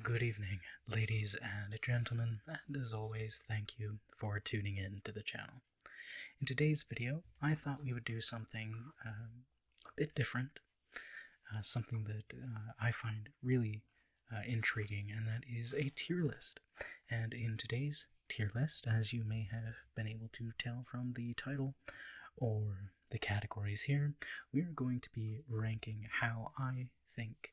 Good evening, ladies and gentlemen, and as always, thank you for tuning in to the channel. In today's video, I thought we would do something a bit different, something that I find really intriguing, and that is a tier list. And in today's tier list, as you may have been able to tell from the title or the categories here, we are going to be ranking how I think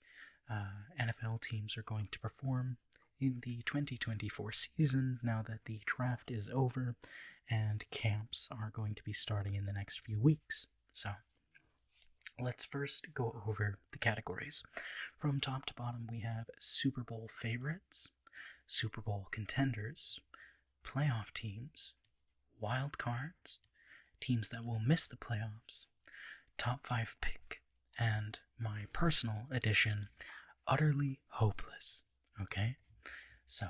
NFL teams are going to perform in the 2024 season now that the draft is over and camps are going to be starting in the next few weeks. So, let's first go over the categories. From top to bottom, we have Super Bowl favorites, Super Bowl contenders, playoff teams, wild cards, teams that will miss the playoffs, top 5 pick, and my personal edition, utterly hopeless. Okay? So,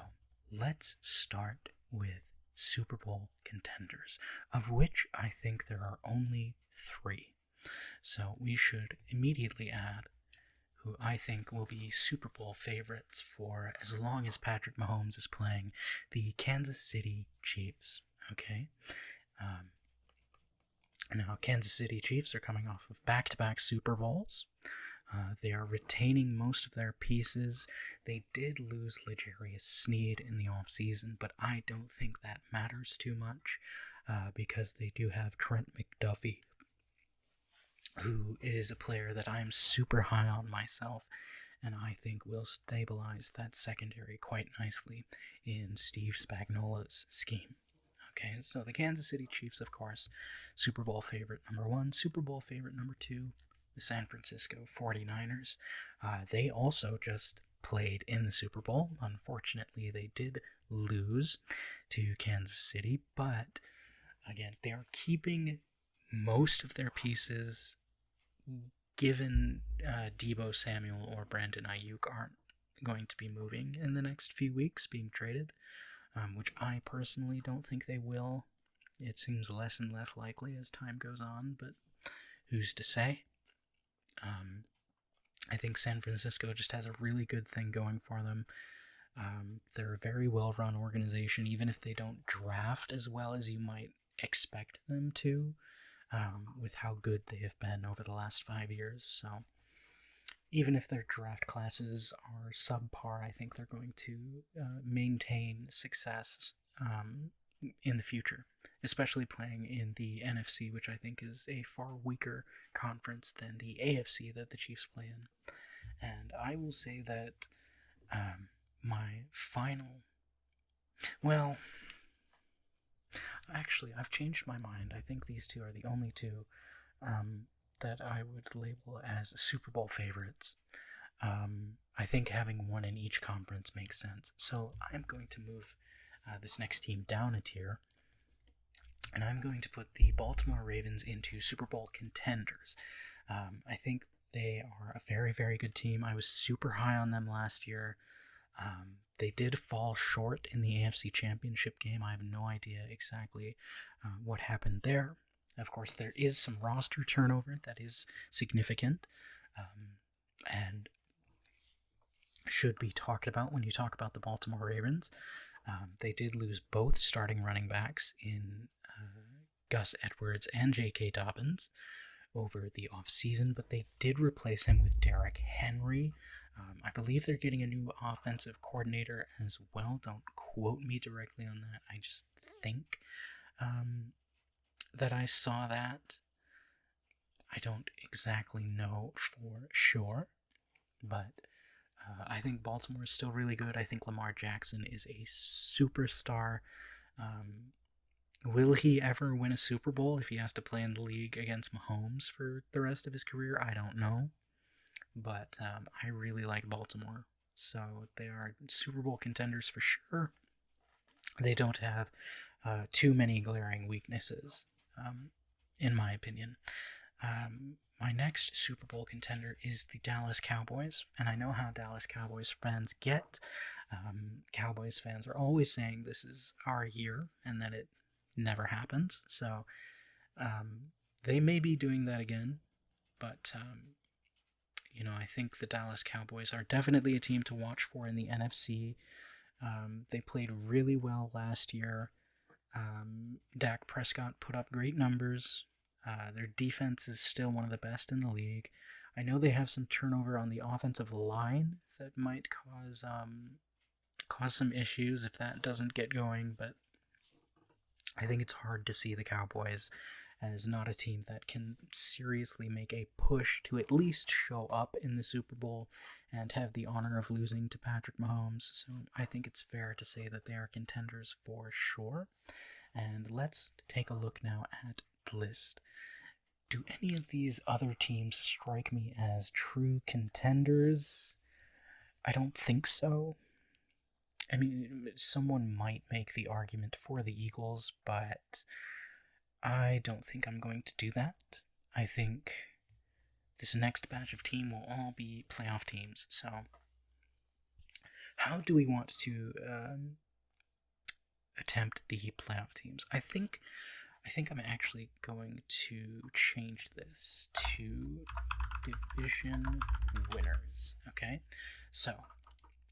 let's start with Super Bowl contenders, of which I think there are only 3. So, we should immediately add who I think will be Super Bowl favorites for as long as Patrick Mahomes is playing, the Kansas City Chiefs. Okay? Now, Kansas City Chiefs are coming off of back-to-back Super Bowls. They are retaining most of their pieces. They did lose L'Jarius Sneed in the offseason, but I don't think that matters too much because they do have Trent McDuffie, who is a player that I'm super high on myself, and I think will stabilize that secondary quite nicely in Steve Spagnuolo's scheme. Okay, so the Kansas City Chiefs, of course, Super Bowl favorite number 1, Super Bowl favorite number 2, the San Francisco 49ers. They also just played in the Super Bowl. Unfortunately, they did lose to Kansas City, but again, they are keeping most of their pieces given Deebo Samuel or Brandon Ayuk aren't going to be moving in the next few weeks, being traded, which I personally don't think they will. It seems less and less likely as time goes on, but who's to say? I think San Francisco just has a really good thing going for them. They're a very well-run organization, even if they don't draft as well as you might expect them to, with how good they have been over the last 5 years. So even if their draft classes are subpar, I think they're going to maintain success in the future, especially playing in the NFC, which I think is a far weaker conference than the AFC that the Chiefs play in. And I will say that my final... Well, actually, I've changed my mind. I think these two are the only two that I would label as Super Bowl favorites. I think having one in each conference makes sense. So I'm going to move this next team down a tier, and I'm going to put the Baltimore Ravens into Super Bowl contenders. I think they are a very, very good team. I was super high on them last year. They did fall short in the AFC Championship game. I have no idea exactly what happened there. Of course, there is some roster turnover that is significant and should be talked about when you talk about the Baltimore Ravens. They did lose both starting running backs in Gus Edwards and J.K. Dobbins over the offseason, but they did replace him with Derrick Henry. I believe they're getting a new offensive coordinator as well. Don't quote me directly on that. I just think that I saw that. I don't exactly know for sure, but I think Baltimore is still really good. I think Lamar Jackson is a superstar. Will he ever win a Super Bowl if he has to play in the league against Mahomes for the rest of his career? I don't know. But I really like Baltimore. So they are Super Bowl contenders for sure. They don't have too many glaring weaknesses, in my opinion. My next Super Bowl contender is the Dallas Cowboys, and I know how Dallas Cowboys fans get. Cowboys fans are always saying this is our year and that it never happens, so they may be doing that again, but I think the Dallas Cowboys are definitely a team to watch for in the NFC. They played really well last year. Dak Prescott put up great numbers. Their defense is still one of the best in the league. I know they have some turnover on the offensive line that might cause some issues if that doesn't get going, but I think it's hard to see the Cowboys as not a team that can seriously make a push to at least show up in the Super Bowl and have the honor of losing to Patrick Mahomes. So I think it's fair to say that they are contenders for sure. And let's take a look now at the list. Do any of these other teams strike me as true contenders? I don't think so. I mean, someone might make the argument for the Eagles, but I don't think I'm going to do that. I think this next batch of team will all be playoff teams. So, how do we want to attempt the playoff teams? I think I'm actually going to change this to division winners. Okay, so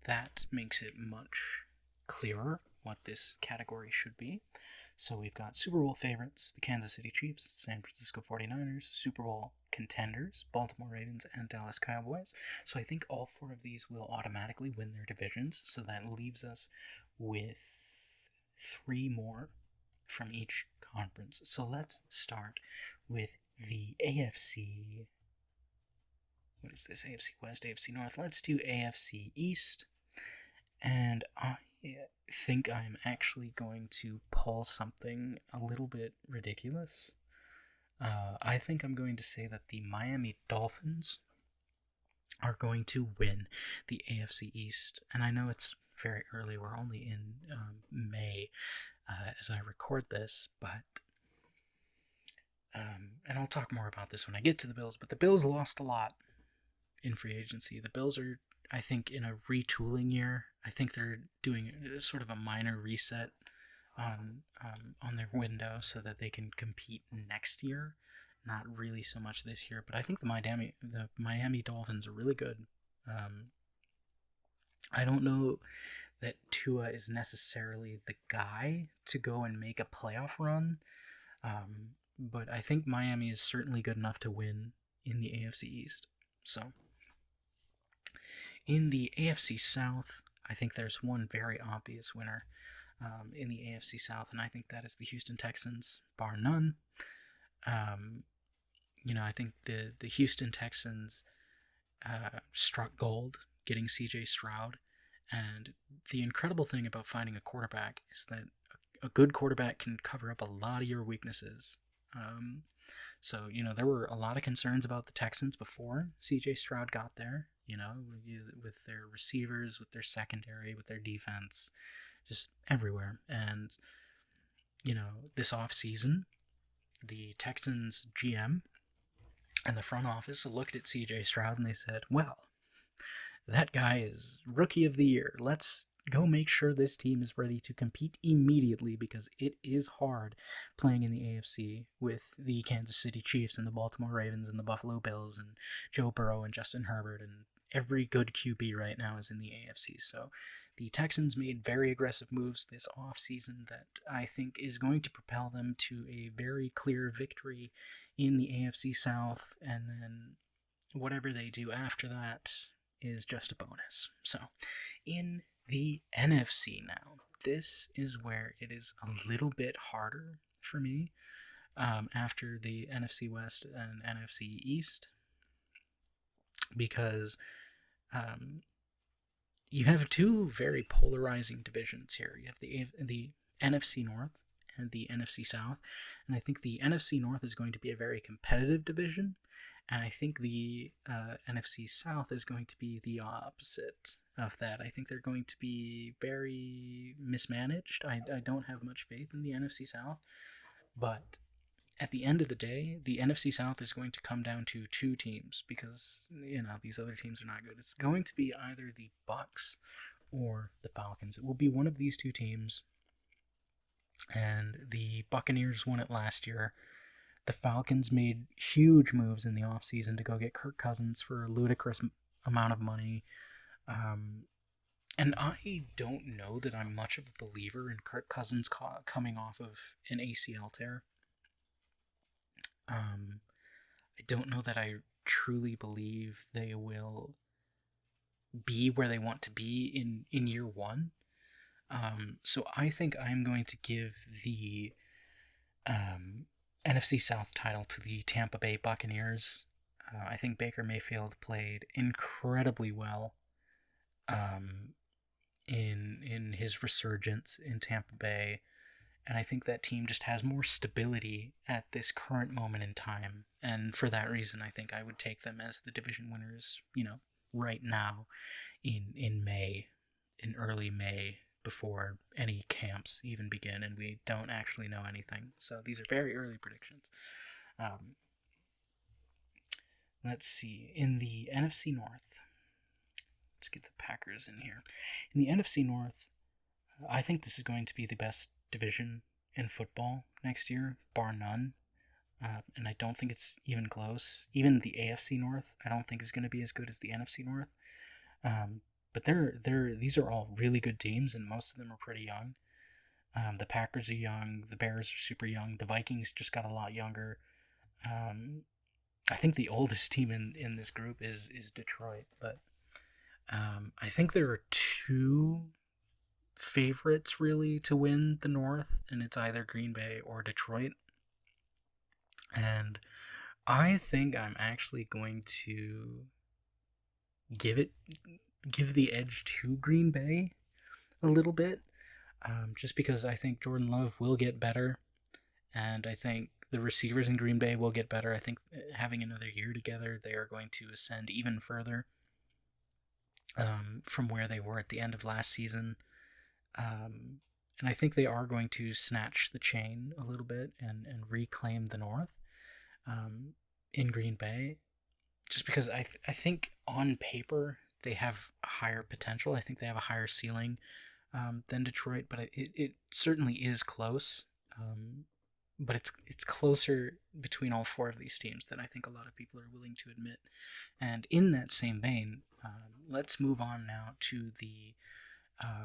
that makes it much clearer what this category should be. So we've got Super Bowl favorites, the Kansas City Chiefs, San Francisco 49ers, Super Bowl contenders, Baltimore Ravens, and Dallas Cowboys. So I think all four of these will automatically win their divisions, so that leaves us with 3 more from each conference. So let's start with the AFC. What is this? AFC West, AFC North. Let's do AFC East. And I think I'm actually going to pull something a little bit ridiculous. I think I'm going to say that the Miami Dolphins are going to win the AFC East. And I know it's very early. We're only in May as I record this, but and I'll talk more about this when I get to the Bills, but the Bills lost a lot in free agency. The Bills are, I think, in a retooling year. I think they're doing sort of a minor reset on their window so that they can compete next year. Not really so much this year, but I think the Miami Dolphins are really good. I don't know that Tua is necessarily the guy to go and make a playoff run, but I think Miami is certainly good enough to win in the AFC East. So, in the AFC South, I think there's one very obvious winner in the AFC South, and I think that is the Houston Texans, bar none. I think the Houston Texans struck gold getting CJ Stroud, and the incredible thing about finding a quarterback is that a good quarterback can cover up a lot of your weaknesses. So, there were a lot of concerns about the Texans before CJ Stroud got there, with their receivers, with their secondary, with their defense, just everywhere. And, this offseason, the Texans GM and the front office looked at CJ Stroud and they said, well, that guy is rookie of the year. Let's go make sure this team is ready to compete immediately, because it is hard playing in the AFC with the Kansas City Chiefs and the Baltimore Ravens and the Buffalo Bills and Joe Burrow and Justin Herbert, and every good QB right now is in the AFC. So the Texans made very aggressive moves this offseason that I think is going to propel them to a very clear victory in the AFC South, and then whatever they do after that is just a bonus. So in the NFC now, this is where it is a little bit harder for me after the NFC West and NFC East, because you have two very polarizing divisions here. You have the NFC North and the NFC South, and I think the NFC North is going to be a very competitive division, and I think the NFC South is going to be the opposite of that. I think they're going to be very mismanaged. I don't have much faith in the NFC South, but at the end of the day, the NFC South is going to come down to 2 teams, because, these other teams are not good. It's going to be either the Bucs or the Falcons. It will be one of these 2 teams, and the Buccaneers won it last year. The Falcons made huge moves in the offseason to go get Kirk Cousins for a ludicrous amount of money. And I don't know that I'm much of a believer in Kirk Cousins coming off of an ACL tear. I don't know that I truly believe they will be where they want to be in year one. So I think I'm going to give the NFC South title to the Tampa Bay Buccaneers. I think Baker Mayfield played incredibly well in his resurgence in Tampa Bay, and I think that team just has more stability at this current moment in time, and for that reason I think I would take them as the division winners, right now in May, in early May, before any camps even begin, and we don't actually know anything. So these are very early predictions. Let's see. In the NFC North, let's get the Packers in here. In the NFC North, I think this is going to be the best division in football next year, bar none. And I don't think it's even close. Even the AFC North, I don't think is going to be as good as the NFC North. But these are all really good teams, and most of them are pretty young. The Packers are young. The Bears are super young. The Vikings just got a lot younger. I think the oldest team in this group is Detroit. But I think there are two favorites, really, to win the North, and it's either Green Bay or Detroit. And I think I'm actually going to give the edge to Green Bay a little bit, just because I think Jordan Love will get better, and I think the receivers in Green Bay will get better. I think having another year together, they are going to ascend even further from where they were at the end of last season. And I think they are going to snatch the chain a little bit and reclaim the North in Green Bay, just because I think on paper they have a higher potential. I think they have a higher ceiling than Detroit, but it certainly is close. But it's closer between all four of these teams than I think a lot of people are willing to admit. And in that same vein, let's move on now to the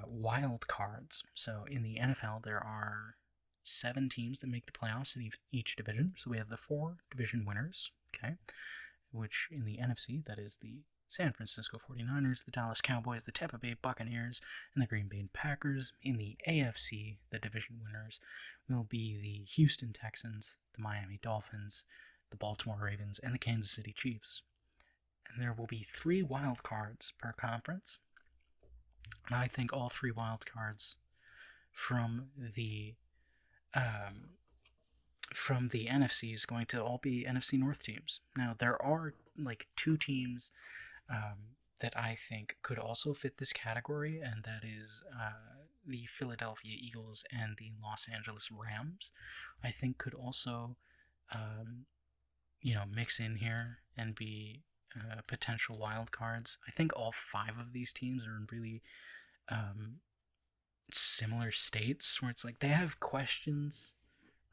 wild cards. So in the NFL, there are 7 teams that make the playoffs in each division. So we have the 4 division winners, okay, which in the NFC, that is the San Francisco 49ers, the Dallas Cowboys, the Tampa Bay Buccaneers, and the Green Bay Packers. In the AFC, the division winners will be the Houston Texans, the Miami Dolphins, the Baltimore Ravens, and the Kansas City Chiefs. And there will be 3 wild cards per conference. And I think all 3 wild cards from the NFC is going to all be NFC North teams. Now, there are like 2 teams that I think could also fit this category, and that is the Philadelphia Eagles and the Los Angeles Rams. I think could also, mix in here and be potential wild cards. I think all 5 of these teams are in really similar states where it's like they have questions,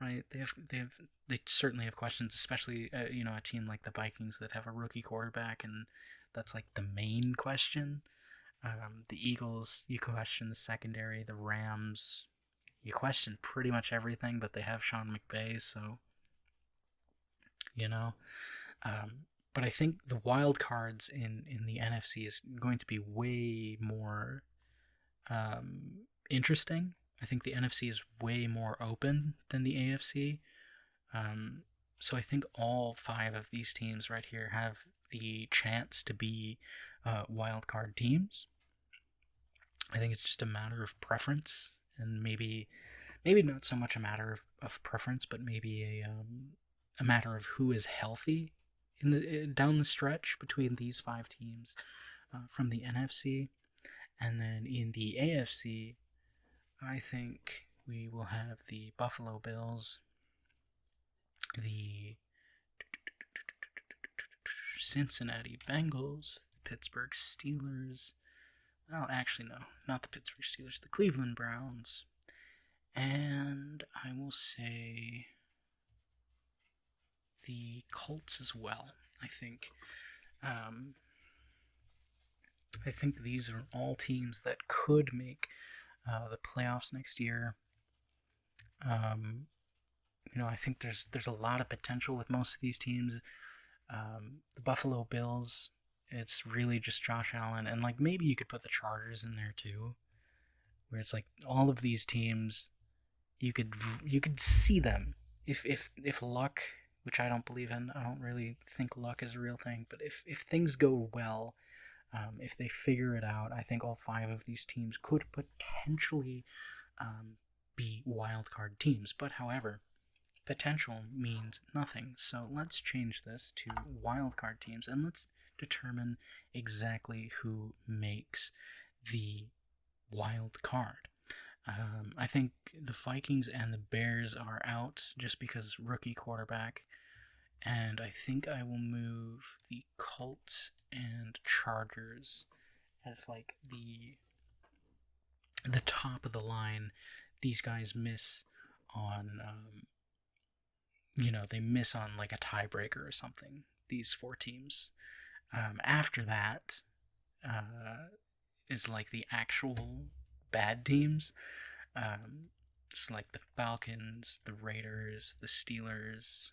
right? They certainly have questions, especially a team like the Vikings that have a rookie quarterback, and that's like the main question. The Eagles, you question the secondary. The Rams, you question pretty much everything, but they have Sean McVay, so but I think the wild cards in the NFC is going to be way more interesting. I think the NFC is way more open than the AFC. So I think all 5 of these teams right here have the chance to be wild card teams. I think it's just a matter of preference, and maybe not so much a matter of preference, but maybe a matter of who is healthy down the stretch between these 5 teams from the NFC. And then in the AFC, I think we will have the Buffalo Bills, the Cincinnati Bengals, the Pittsburgh Steelers. Well, actually, no, not the Pittsburgh Steelers, the Cleveland Browns. And I will say the Colts as well. I think these are all teams that could make the playoffs next year. I think there's a lot of potential with most of these teams. The Buffalo Bills, it's really just Josh Allen, and like maybe you could put the Chargers in there too, where it's like all of these teams, you could see them if luck, which I don't believe in. I don't really think luck is a real thing, but if things go well, if they figure it out, I think all 5 of these teams could potentially be wildcard teams. But however, potential means nothing. So let's change this to wildcard teams, and let's determine exactly who makes the wild card. I think the Vikings and the Bears are out just because rookie quarterback. And I think I will move the Colts and Chargers as like the top of the line. These guys miss on, they miss on like a tiebreaker or something. These 4 teams. After that is like the actual bad teams. It's like the Falcons, the Raiders, the Steelers.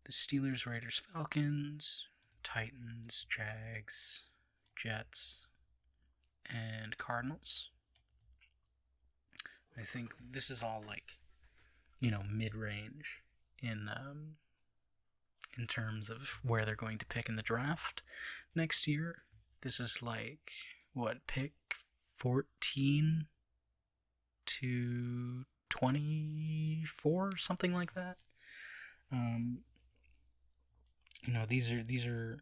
The Steelers, Raiders, Falcons, Titans, Jags, Jets, and Cardinals. I think this is all like, mid-range in terms of where they're going to pick in the draft next year. This is like, pick 14 to 24, something like that. These are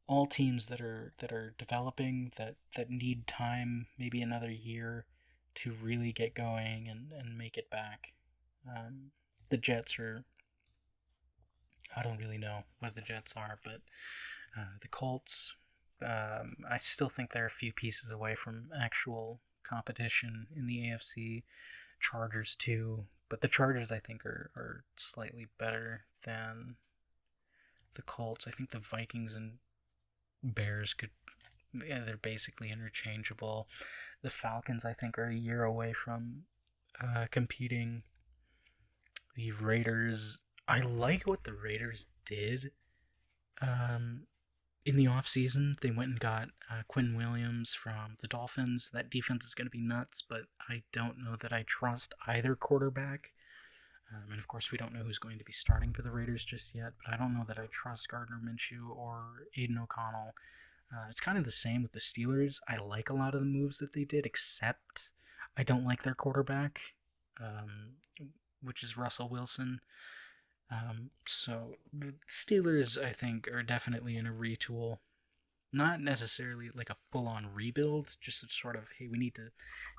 all teams that are developing, that need time, maybe another year to really get going and make it back. The Jets are, I don't really know what the Jets are, but the Colts, I still think they're a few pieces away from actual competition in the AFC. Chargers too, but the Chargers I think are slightly better than the Colts. I think the Vikings and Bears they're basically interchangeable. The Falcons I think are a year away from competing. The Raiders, I like what the Raiders did in the offseason. They went and got Quinn Williams from the Dolphins. That defense is going to be nuts, but I don't know that I trust either quarterback. And of course, we don't know who's going to be starting for the Raiders just yet, but I don't know that I trust Gardner Minshew or Aiden O'Connell. It's kind of the same with the Steelers. I like a lot of the moves that they did, except I don't like their quarterback, which is Russell Wilson. So the Steelers, I think, are definitely in a retool. Not necessarily like a full-on rebuild, just a sort of, hey, we need to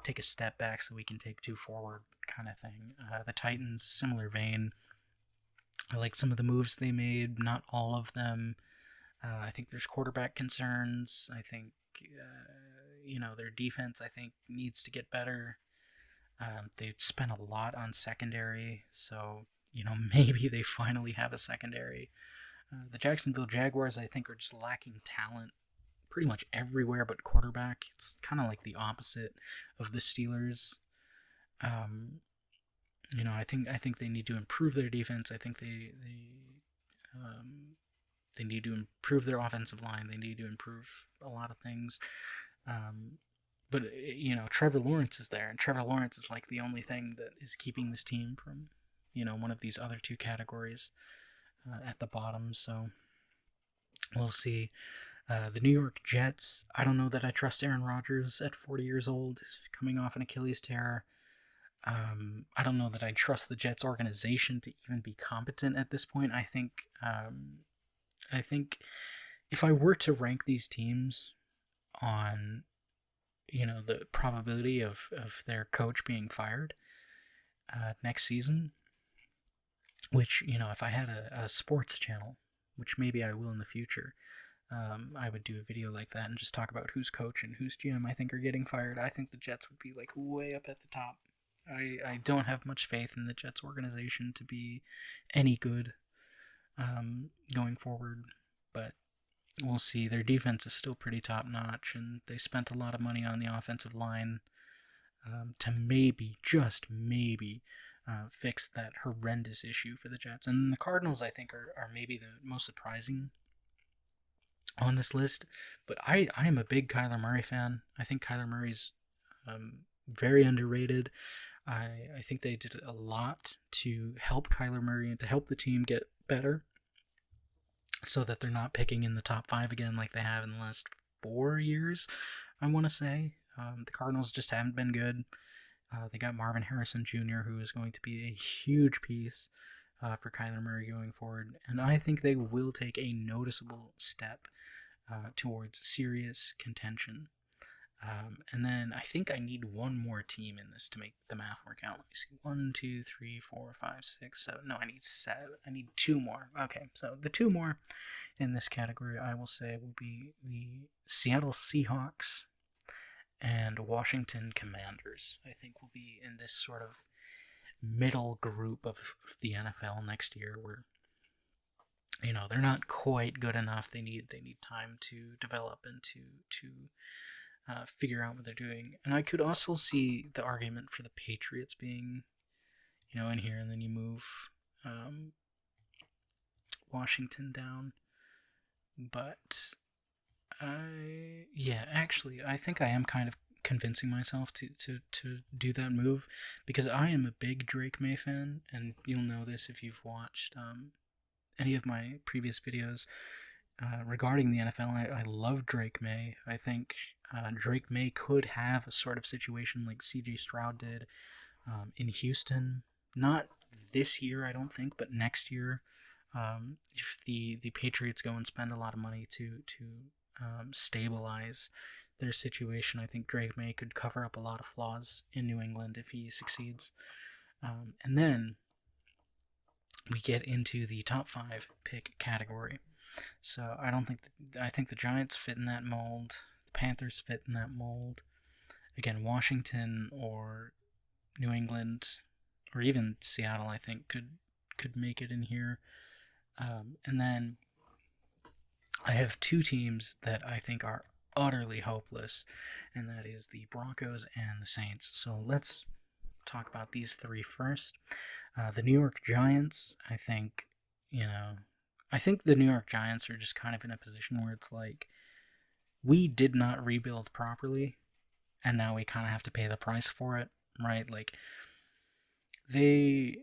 take a step back so we can take 2 forward kind of thing. The Titans, similar vein. I like some of the moves they made, not all of them. I think there's quarterback concerns. I think, their defense, I think, needs to get better. They spent a lot on secondary, so, maybe they finally have a secondary. The Jacksonville Jaguars, I think, are just lacking talent pretty much everywhere but quarterback. It's kind of like the opposite of the Steelers. I think they need to improve their defense. I think they need to improve their offensive line. They need to improve a lot of things. But Trevor Lawrence is there, and Trevor Lawrence is like the only thing that is keeping this team from, one of these other 2 categories at the bottom. So we'll see. The New York Jets, I don't know that I trust Aaron Rodgers at 40 years old, coming off an Achilles tear. I don't know that I trust the Jets organization to even be competent at this point. I think if I were to rank these teams on, the probability of their coach being fired next season, which, if I had a sports channel, which maybe I will in the future, I would do a video like that and just talk about whose coach and whose GM I think are getting fired. I think the Jets would be like way up at the top. I don't have much faith in the Jets organization to be any good going forward, but we'll see. Their defense is still pretty top notch, and they spent a lot of money on the offensive line to maybe, just maybe, fix that horrendous issue for the Jets. And the Cardinals, I think, are maybe the most surprising on this list. But I am a big Kyler Murray fan. I think Kyler Murray's very underrated. I think they did a lot to help Kyler Murray and to help the team get better so that they're not picking in the top 5 again like they have in the last 4 years, I want to say. The Cardinals just haven't been good. They got Marvin Harrison Jr., who is going to be a huge piece for Kyler Murray going forward. And I think they will take a noticeable step towards serious contention. And then I think I need one more team in this to make the math work out. Let me see. 1, 2, 3, 4, 5, 6, 7. No, I need 7. I need 2 more. Okay, so the 2 more in this category, I will say, will be the Seattle Seahawks and Washington Commanders. I think will be in this sort of middle group of the NFL next year, where they're not quite good enough. They need time to develop and to figure out what they're doing. And I could also see the argument for the Patriots being, in here, and then you move Washington down. But actually, I think I am kind of convincing myself to do that move, because I am a big Drake May fan, and you'll know this if you've watched any of my previous videos regarding the NFL. I love Drake May. I think Drake May could have a sort of situation like C.J. Stroud did in Houston. Not this year, I don't think, but next year. If the Patriots go and spend a lot of money to stabilize their situation, I think Drake May could cover up a lot of flaws in New England if he succeeds. And then we get into the top 5 pick category. So I think the Giants fit in that mold. The Panthers fit in that mold. Again, Washington or New England or even Seattle, I think, could make it in here. And then I have 2 teams that I think are utterly hopeless, and that is the Broncos and the Saints. So let's talk about these 3 first. The New York Giants, I think the New York Giants are just kind of in a position where it's like, we did not rebuild properly, and now we kind of have to pay the price for it, right? Like, the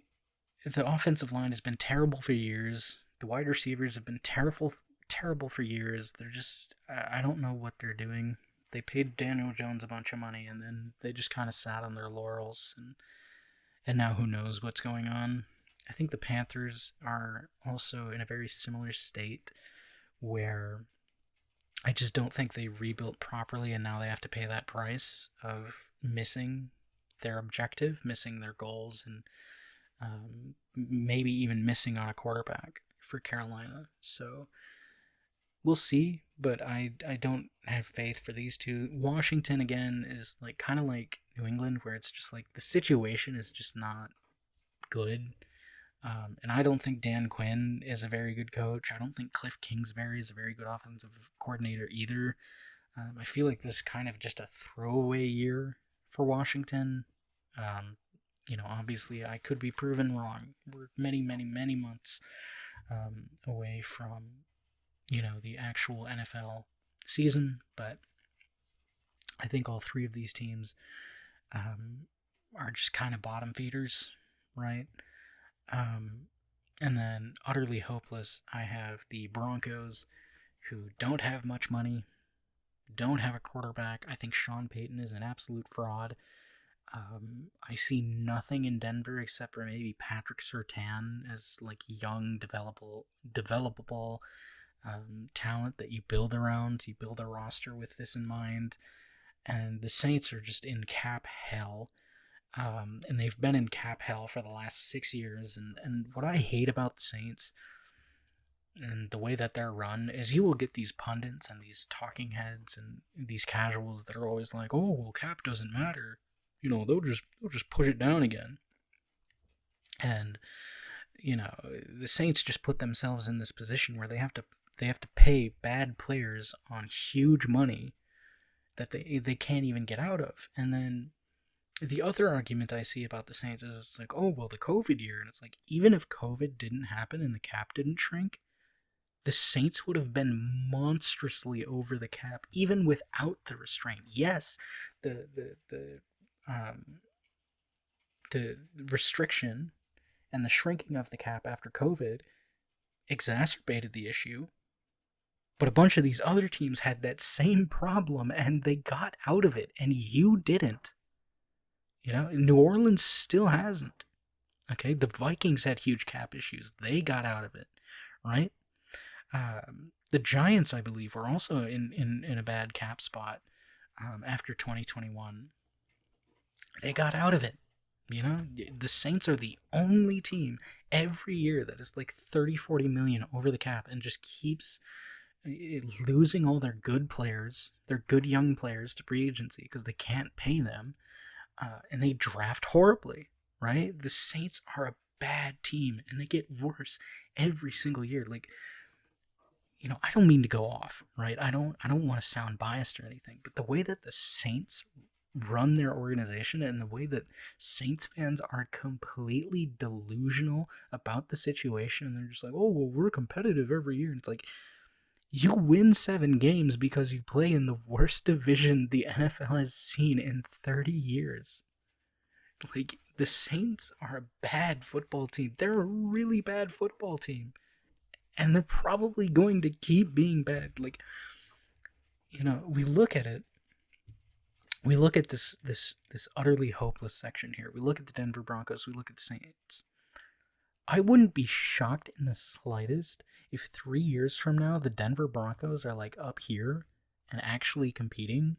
offensive line has been terrible for years. The wide receivers have been terrible for years. They're just, I don't know what they're doing. They paid Daniel Jones a bunch of money, and then they just kind of sat on their laurels, and now who knows what's going on. I think the Panthers are also in a very similar state, where I just don't think they rebuilt properly, and now they have to pay that price of missing their objective, missing their goals, and maybe even missing on a quarterback for Carolina. So we'll see, but I don't have faith for these 2. Washington, again, is like kind of like New England, where it's just like the situation is just not good. And I don't think Dan Quinn is a very good coach. I don't think Cliff Kingsbury is a very good offensive coordinator either. I feel like this is kind of just a throwaway year for Washington. Obviously I could be proven wrong. We're many, many, many months away from, the actual NFL season, but I think all 3 of these teams are just kind of bottom feeders, right? And then utterly hopeless, I have the Broncos, who don't have much money, don't have a quarterback. I think Sean Payton is an absolute fraud. I see nothing in Denver except for maybe Patrick Surtain as like young, developable talent that you build around. You build a roster with this in mind. And the Saints are just in cap hell. And they've been in cap hell for the last 6 years. And what I hate about the Saints and the way that they're run is you will get these pundits and these talking heads and these casuals that are always like, oh, well, cap doesn't matter. they'll just push it down again. And the Saints just put themselves in this position where they have to pay bad players on huge money that they can't even get out of. And then the other argument I see about the Saints is like, oh, well, the COVID year. And it's like, even if COVID didn't happen and the cap didn't shrink, the Saints would have been monstrously over the cap, even without the restraint. Yes, the restriction and the shrinking of the cap after COVID exacerbated the issue, but a bunch of these other teams had that same problem and they got out of it, and you didn't. New Orleans still hasn't. Okay, the Vikings had huge cap issues. They got out of it, right? The Giants, I believe, were also in a bad cap spot after 2021. They got out of it. The Saints are the only team every year that is like 30-40 million over the cap and just keeps losing all their good players, their good young players, to free agency because they can't pay them, and they draft horribly, right? The Saints are a bad team and they get worse every single year. Like, I don't mean to go off, right? I don't want to sound biased or anything, but the way that the Saints run their organization and the way that Saints fans are completely delusional about the situation, and they're just like, oh, well, we're competitive every year. And it's like, you win 7 games because you play in the worst division the NFL has seen in 30 years. Like, the Saints are a bad football team. They're a really bad football team. And they're probably going to keep being bad. Like, we look at it. We look at this utterly hopeless section here. We look at the Denver Broncos. We look at the Saints. I wouldn't be shocked in the slightest if 3 years from now the Denver Broncos are like up here and actually competing,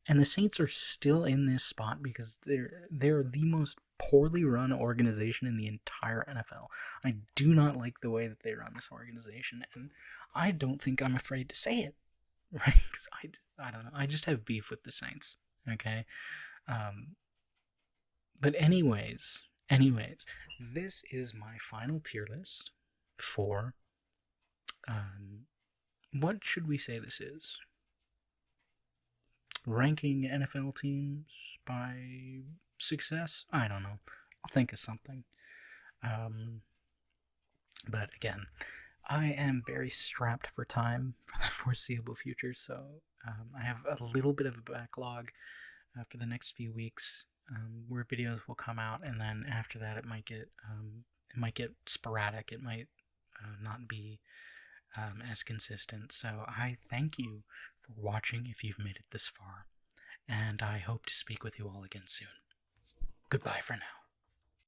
and the Saints are still in this spot because they're the most poorly run organization in the entire NFL. I do not like the way that they run this organization, and I don't think I'm afraid to say it, right? Because I don't know. I just have beef with the Saints. Okay, but anyways, this is my final tier list for, what should we say this is? Ranking NFL teams by success? I don't know. I'll think of something. But again, I am very strapped for time for the foreseeable future, so I have a little bit of a backlog for the next few weeks, where videos will come out, and then after that it might get sporadic. It might not be as consistent. So I thank you for watching if you've made it this far, and I hope to speak with you all again soon. Goodbye for now.